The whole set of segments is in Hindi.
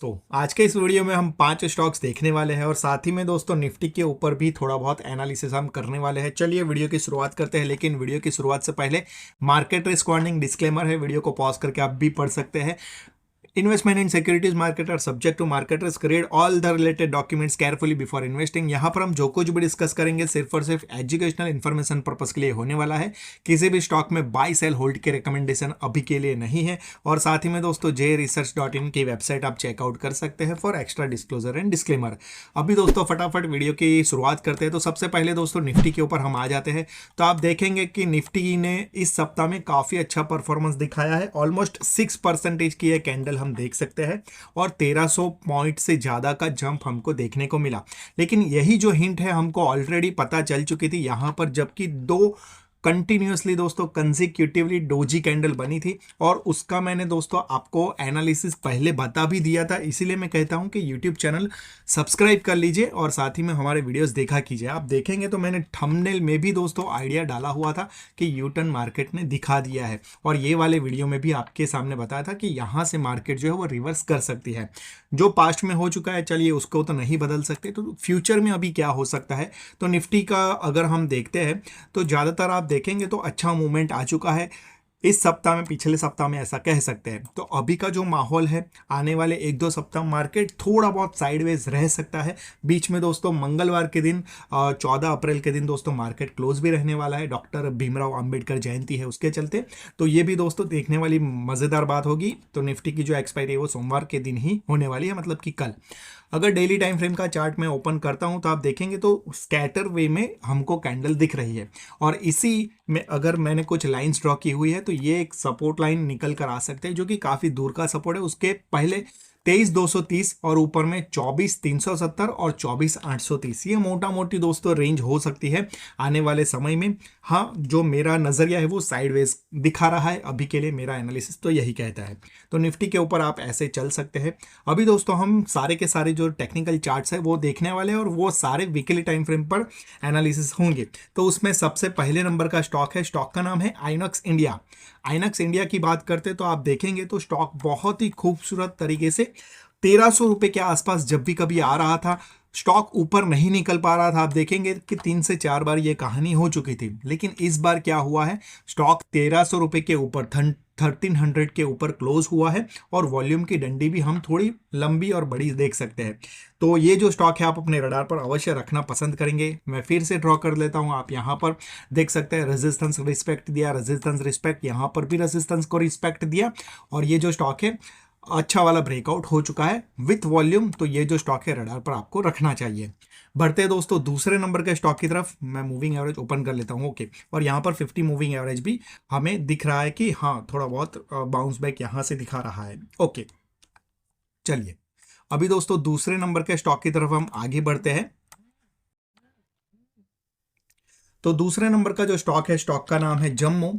तो आज के इस वीडियो में हम 5 स्टॉक्स देखने वाले हैं और साथ ही में दोस्तों निफ्टी के ऊपर भी थोड़ा बहुत एनालिसिस हम करने वाले हैं। चलिए वीडियो की शुरुआत करते हैं, लेकिन वीडियो की शुरुआत से पहले मार्केट रिस्क वार्निंग डिस्क्लेमर है, वीडियो को पॉज करके आप भी पढ़ सकते हैं। Investment in securities market are subject to market risk, read all the related documents carefully before investing. यहाँ पर हम जो कुछ भी डिस्कस करेंगे सिर्फ और सिर्फ एजुकेशनल इन्फॉर्मेशन पर्पस के लिए होने वाला है। किसी भी स्टॉक में बाय सेल होल्ड के रिकमेंडेशन अभी के लिए नहीं है। और साथ ही में दोस्तों JResearch.in की वेबसाइट आप चेकआउट कर सकते हैं for extra disclosure and disclaimer. अभी दोस्तों फटाफट वीडियो की शुरुआत करते हैं। तो सबसे पहले दोस्तों निफ्टी के ऊपर हम आ जाते हैं। तो आप देखेंगे कि निफ्टी ने इस सप्ताह में काफी अच्छा परफॉर्मेंस दिखाया है। ऑलमोस्ट 6% की एक कैंडल हम देख सकते हैं और 1300 पॉइंट से ज्यादा का जंप हमको देखने को मिला। लेकिन यही जो हिंट है हमको ऑलरेडी पता चल चुकी थी यहां पर, जबकि दो कंटिन्यूसली दोस्तों कंसेक्यूटिवली डोजी कैंडल बनी थी और उसका मैंने दोस्तों आपको एनालिसिस पहले बता भी दिया था। इसीलिए मैं कहता हूं कि यूट्यूब चैनल सब्सक्राइब कर लीजिए और साथ ही में हमारे वीडियोस देखा कीजिए। आप देखेंगे तो मैंने थंबनेल में भी दोस्तों आइडिया डाला हुआ था कि यू टर्न मार्केट ने दिखा दिया है, और ये वाले वीडियो में भी आपके सामने बताया था कि यहाँ से मार्केट जो है वो रिवर्स कर सकती है। जो पास्ट में हो चुका है चलिए उसको तो नहीं बदल सकते, तो फ्यूचर में अभी क्या हो सकता है। तो निफ्टी का अगर हम देखते हैं तो ज़्यादातर आप देखेंगे तो अच्छा मूवमेंट आ चुका है इस सप्ताह में, पिछले सप्ताह में ऐसा कह सकते हैं। तो अभी का जो माहौल है आने वाले 1-2 सप्ताह मार्केट थोड़ा बहुत साइडवेज रह सकता है। बीच में दोस्तों मंगलवार के दिन 14 अप्रैल के दिन दोस्तों मार्केट क्लोज भी रहने वाला है, डॉक्टर भीमराव अंबेडकर जयंती है उसके चलते। तो ये भी दोस्तों देखने वाली मज़ेदार बात होगी। तो निफ्टी की जो एक्सपायरी है वो सोमवार के दिन ही होने वाली है, मतलब कि कल। अगर डेली टाइम फ्रेम का चार्ट मैं ओपन करता हूं तो आप देखेंगे तो स्कैटर वे में हमको कैंडल दिख रही है, और इसी में अगर मैंने कुछ लाइंस ड्रॉ की हुई है तो ये एक सपोर्ट लाइन निकल कर आ सकते हैं जो कि काफी दूर का सपोर्ट है। उसके पहले 23,230 और ऊपर में 24,370 और 24,830, ये मोटा मोटी दोस्तों रेंज हो सकती है आने वाले समय में। हाँ, जो मेरा नजरिया है वो साइडवेज दिखा रहा है अभी के लिए, मेरा एनालिसिस तो यही कहता है। तो निफ्टी के ऊपर आप ऐसे चल सकते हैं। अभी दोस्तों हम सारे के सारे जो टेक्निकल चार्ट्स है वो देखने वाले हैं और वो सारे वीकली टाइम फ्रेम पर एनालिसिस होंगे। तो उसमें सबसे पहले नंबर का स्टॉक है, स्टॉक का नाम है आइनॉक्स इंडिया। आइनॉक्स इंडिया की बात करते तो आप देखेंगे तो स्टॉक बहुत ही खूबसूरत तरीके से 1300 रुपए के आसपास जब भी कभी आ रहा था, स्टॉक ऊपर नहीं निकल पा रहा था। आप देखेंगे कि 3 से 4 बार ये कहानी हो चुकी थी, लेकिन इस बार क्या हुआ है, स्टॉक 1300 रुपए के ऊपर 1300 के ऊपर क्लोज हुआ है और वॉल्यूम की डंडी भी हम थोड़ी लंबी और बड़ी देख सकते हैं। तो ये जो स्टॉक है आप अपने रडार पर अवश्य रखना पसंद करेंगे। मैं फिर से ड्रॉ कर लेता हूं, आप यहां पर देख सकते हैं रेजिस्टेंस रिस्पेक्ट दिया, रेजिस्टेंस रिस्पेक्ट, यहां पर भी रेजिस्टेंस को रिस्पेक्ट दिया, और ये जो स्टॉक है अच्छा वाला ब्रेकआउट हो चुका है विथ वॉल्यूम। तो ये जो स्टॉक है रडार पर आपको रखना चाहिए। बढ़ते हैं दोस्तों दूसरे नंबर के स्टॉक की तरफ। मैं मूविंग एवरेज ओपन कर लेता हूं, ओके। और यहाँ पर 50 मूविंग एवरेज भी हमें दिख रहा है कि हाँ थोड़ा बहुत बाउंस बैक यहाँ से दिखा रहा है, ओके। चलिए अभी दोस्तों दूसरे नंबर के स्टॉक की तरफ हम आगे बढ़ते हैं। तो दूसरे नंबर का जो स्टॉक है, स्टॉक का नाम है Jammu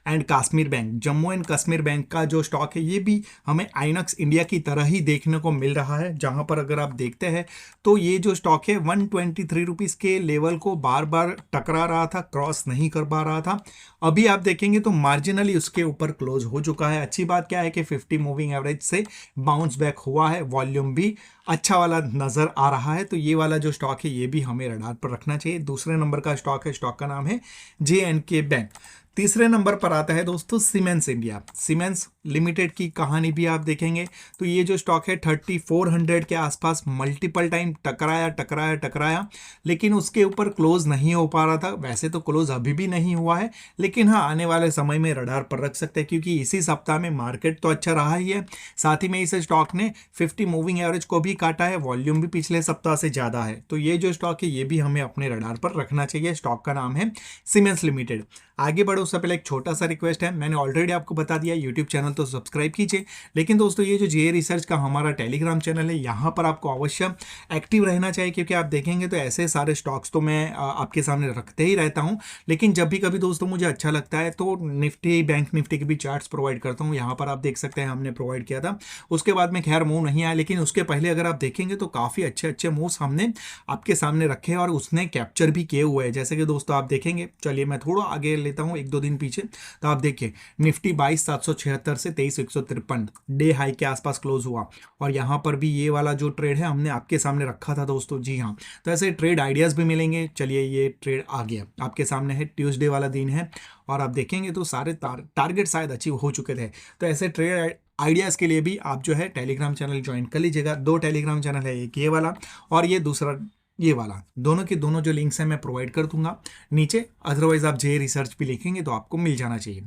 and Kashmir bank. Jammu and Kashmir bank का जो स्टॉक है ये भी हमें आइनॉक्स इंडिया की तरह ही देखने को मिल रहा है, जहां पर अगर आप देखते हैं तो ये जो स्टॉक है 123 रुपीज के लेवल को बार बार टकरा रहा था, क्रॉस नहीं कर पा रहा था। अभी आप देखेंगे तो मार्जिनली उसके ऊपर क्लोज हो चुका है। अच्छी बात क्या है कि 50 मूविंग एवरेज से बाउंस बैक हुआ है, वॉल्यूम भी अच्छा वाला नजर आ रहा है। तो ये वाला जो स्टॉक है ये भी हमें रडार पर रखना चाहिए। दूसरे नंबर का स्टॉक है, स्टॉक का नाम है JNK बैंक। तीसरे नंबर पर आता है दोस्तों सीमेंस इंडिया। सीमेंस लिमिटेड की कहानी भी आप देखेंगे तो ये जो स्टॉक है 3400 के आसपास मल्टीपल टाइम टकराया टकराया टकराया, लेकिन उसके ऊपर क्लोज नहीं हो पा रहा था। वैसे तो क्लोज अभी भी नहीं हुआ है, लेकिन हाँ आने वाले समय में रडार पर रख सकते हैं, क्योंकि इसी सप्ताह में मार्केट तो अच्छा रहा ही है, साथ ही में इस स्टॉक ने 50 मूविंग एवरेज को भी काटा है, वॉल्यूम भी पिछले सप्ताह से ज्यादा है। तो ये जो स्टॉक है ये भी हमें अपने रडार पर रखना चाहिए। स्टॉक का नाम है सीमेंस लिमिटेड। आगे बढ़ो उससे पहले एक छोटा सा रिक्वेस्ट है, मैंने ऑलरेडी आपको बता दिया यूट्यूब चैनल तो सब्सक्राइब कीजिए, लेकिन दोस्तों ये जो JResearch का हमारा टेलीग्राम चैनल है यहाँ पर आपको अवश्य एक्टिव रहना चाहिए, क्योंकि आप देखेंगे तो ऐसे सारे स्टॉक्स तो मैं आपके सामने रखते ही रहता हूँ, लेकिन जब भी कभी दोस्तों मुझे अच्छा लगता है तो निफ्टी बैंक निफ्टी के भी चार्ट्स प्रोवाइड करता हूँ। यहाँ पर आप देख सकते हैं हमने प्रोवाइड किया था, उसके बाद में खैर मूव नहीं आया, लेकिन उसके पहले अगर आप देखेंगे तो काफ़ी अच्छे अच्छे मूव्स हमने आपके सामने रखे और उसने कैप्चर भी किए हुए हैं। जैसे कि दोस्तों आप देखेंगे, चलिए मैं थोड़ा आगे लेता हूँ 1-2 दिन पीछे, तो आप देखिए निफ्टी 22,776 से 23,153 डे हाई के आसपास क्लोज हुआ। और यहाँ पर भी ये वाला जो ट्रेड है हमने आपके सामने रखा था दोस्तों, जी हाँ। तो ऐसे ट्रेड आइडियाज़ भी मिलेंगे। चलिए ये ट्रेड आ गया आपके सामने है, ट्यूसडे वाला दिन है और आप देखेंगे तो सारे टारगेट शायद अचीव हो चुके थे। तो ऐसे ट्रेड आइडियाज़ के लिए भी आप जो है टेलीग्राम चैनल ज्वाइन कर लीजिएगा। 2 टेलीग्राम चैनल है, एक ये वाला और ये दूसरा ये वाला। दोनों के दोनों जो लिंक्स हैं मैं प्रोवाइड कर दूंगा नीचे, अदरवाइज आप जे रिसर्च भी लिखेंगे तो आपको मिल जाना चाहिए।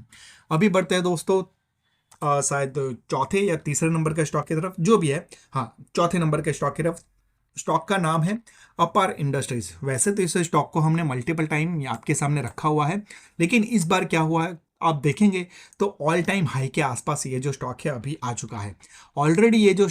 अभी बढ़ते हैं दोस्तों शायद चौथे या तीसरे नंबर के स्टॉक की तरफ, जो भी है, हाँ चौथे नंबर के स्टॉक की तरफ। स्टॉक का नाम है अपार इंडस्ट्रीज। वैसे तो इस स्टॉक को हमने मल्टीपल टाइम आपके सामने रखा हुआ है, लेकिन इस बार क्या हुआ है आप देखेंगे तो ऑल टाइम हाई के आसपास ये जो स्टॉक है अभी आ चुका है। ऑलरेडी ये जो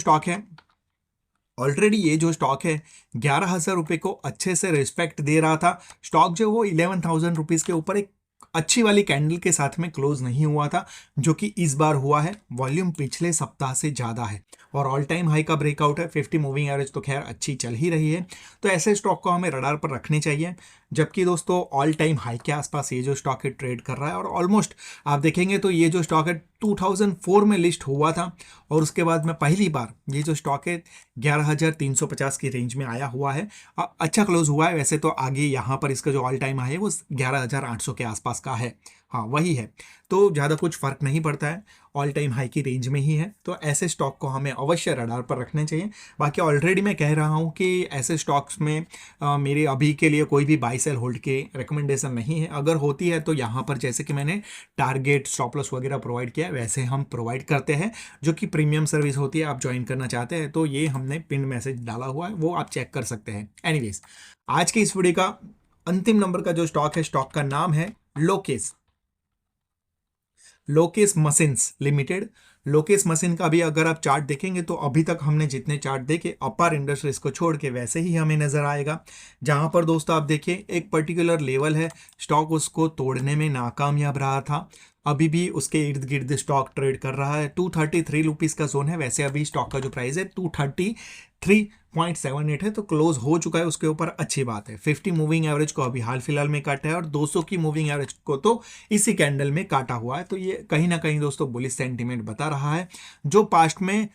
स्टॉक है 11,000 रुपये को अच्छे से रिस्पेक्ट दे रहा था। स्टॉक जो वो 11,000 रुपीज़ के ऊपर एक अच्छी वाली कैंडल के साथ में क्लोज नहीं हुआ था, जो कि इस बार हुआ है। वॉल्यूम पिछले सप्ताह से ज़्यादा है और ऑल टाइम हाई का ब्रेकआउट है। 50 मूविंग एवरेज तो खैर अच्छी चल ही रही है, तो ऐसे स्टॉक को हमें रडार पर रखने चाहिए। जबकि दोस्तों ऑल टाइम हाई के आसपास ये जो स्टॉक है ट्रेड कर रहा है और ऑलमोस्ट आप देखेंगे तो ये जो स्टॉक है 2004 में लिस्ट हुआ था और उसके बाद में पहली बार ये जो स्टॉक है 11,350 की रेंज में आया हुआ है। अच्छा क्लोज हुआ है। वैसे तो आगे यहाँ पर इसका जो ऑल टाइम हाई है वो 11,800 के आसपास का है, हाँ वही है। तो ज़्यादा कुछ फ़र्क नहीं पड़ता है, ऑल टाइम हाई की रेंज में ही है। तो ऐसे स्टॉक को हमें अवश्य रडार पर रखने चाहिए। बाकी ऑलरेडी मैं कह रहा हूँ कि ऐसे स्टॉक्स में मेरे अभी के लिए कोई भी बाई सेल होल्ड के रिकमेंडेशन नहीं है। अगर होती है तो यहाँ पर जैसे कि मैंने टारगेट स्टॉप लॉस वगैरह प्रोवाइड किया वैसे हम प्रोवाइड करते हैं, जो कि प्रीमियम सर्विस होती है। आप ज्वाइन करना चाहते हैं तो ये हमने पिन मैसेज डाला हुआ है, वो आप चेक कर सकते हैं। एनीवेज, आज के इस वीडियो का अंतिम नंबर का जो स्टॉक है, स्टॉक का नाम है Lokesh machines limited. Lokesh machine का भी अगर आप चार्ट देखेंगे तो अभी तक हमने जितने चार्ट देखे अपार इंडस्ट्रीज को छोड़ के वैसे ही हमें नजर आएगा। जहां पर दोस्तों आप देखिए एक पर्टिकुलर लेवल है, स्टॉक उसको तोड़ने में नाकामयाब रहा था। अभी भी उसके इर्द गिर्द स्टॉक ट्रेड कर रहा है। 233 रुपीज़ का जोन है। वैसे अभी स्टॉक का जो प्राइस है 233.78 है, तो क्लोज हो चुका है उसके ऊपर, अच्छी बात है। 50 मूविंग एवरेज को अभी हाल फिलहाल में काटा है और 200 की मूविंग एवरेज को तो इसी कैंडल में काटा हुआ है। तो ये कहीं ना कहीं दोस्तों बुलिश सेंटीमेंट बता रहा है। जो पास्ट में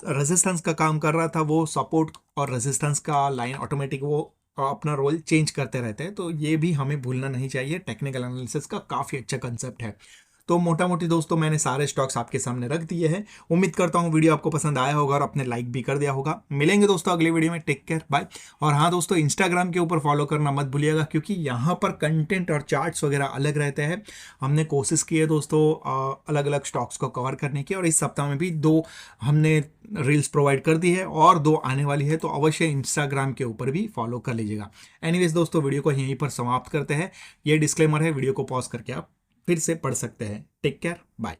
रेजिस्टेंस का काम कर रहा था वो सपोर्ट और रेजिस्टेंस का लाइन ऑटोमेटिक वो अपना रोल चेंज करते रहते हैं, तो ये भी हमें भूलना नहीं चाहिए। टेक्निकल एनालिसिस का काफ़ी अच्छा कंसेप्ट है। तो मोटा मोटी दोस्तों मैंने सारे स्टॉक्स आपके सामने रख दिए हैं। उम्मीद करता हूँ वीडियो आपको पसंद आया होगा और आपने लाइक भी कर दिया होगा। मिलेंगे दोस्तों अगले वीडियो में। Take care, bye. और हाँ दोस्तों, इंस्टाग्राम के ऊपर फॉलो करना मत भूलिएगा, क्योंकि यहाँ पर कंटेंट और चार्ट्स वगैरह अलग रहते हैं। हमने कोशिश की है दोस्तों अलग अलग स्टॉक्स को कवर करने की, और इस सप्ताह में भी 2 हमने रील्स प्रोवाइड कर दी है और 2 आने वाली है, तो अवश्य इंस्टाग्राम के ऊपर भी फॉलो कर लीजिएगा। एनीवेज दोस्तों, वीडियो को यहीं पर समाप्त करते हैं। ये डिस्क्लेमर है, वीडियो को पॉज करके आप फिर से पढ़ सकते हैं। Take care, bye.